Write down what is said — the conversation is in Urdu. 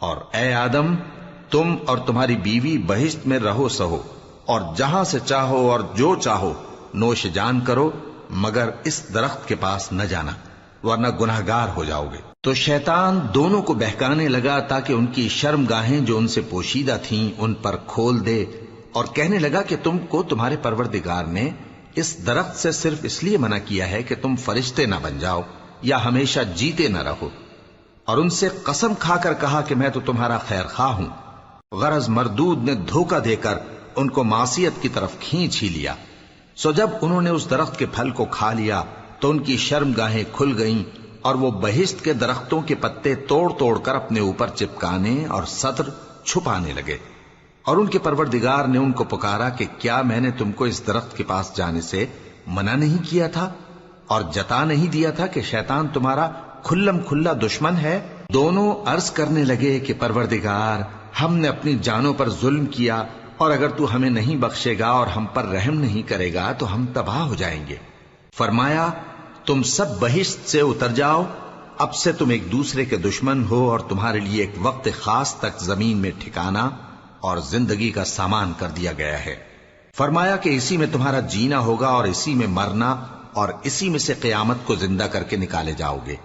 اور اے آدم، تم اور تمہاری بیوی بہشت میں رہو سہو، اور جہاں سے چاہو اور جو چاہو نوش جان کرو، مگر اس درخت کے پاس نہ جانا ورنہ گناہگار ہو جاؤ گے۔ تو شیطان دونوں کو بہکانے لگا تاکہ ان کی شرم گاہیں جو ان سے پوشیدہ تھیں ان پر کھول دے، اور کہنے لگا کہ تم کو تمہارے پروردگار نے اس درخت سے صرف اس لیے منع کیا ہے کہ تم فرشتے نہ بن جاؤ یا ہمیشہ جیتے نہ رہو۔ اور ان سے قسم کھا کر کہا کہ میں تو تمہارا خیر خواہ ہوں۔ غرض مردود نے دھوکہ دے کر ان کو معصیت کی طرف کھینچ ہی لیا۔ سو جب انہوں نے اس درخت کے پھل کو کھا لیا تو ان کی شرم گاہیں کھل گئیں، اور وہ بہشت کے درختوں کے پتے توڑ توڑ کر اپنے اوپر چپکانے اور سطر چھپانے لگے۔ اور ان کے پروردگار نے ان کو پکارا کہ کیا میں نے تم کو اس درخت کے پاس جانے سے منع نہیں کیا تھا، اور جتا نہیں دیا تھا کہ شیطان تمہارا کھلم کھلا دشمن ہے؟ دونوں عرض کرنے لگے کہ پروردگار، ہم نے اپنی جانوں پر ظلم کیا، اور اگر تو ہمیں نہیں بخشے گا اور ہم پر رحم نہیں کرے گا تو ہم تباہ ہو جائیں گے۔ فرمایا تم سب بہشت سے اتر جاؤ، اب سے تم ایک دوسرے کے دشمن ہو، اور تمہارے لیے ایک وقت خاص تک زمین میں ٹھکانا اور زندگی کا سامان کر دیا گیا ہے۔ فرمایا کہ اسی میں تمہارا جینا ہوگا اور اسی میں مرنا، اور اسی میں سے قیامت کو زندہ کر کے نکالے جاؤ گے۔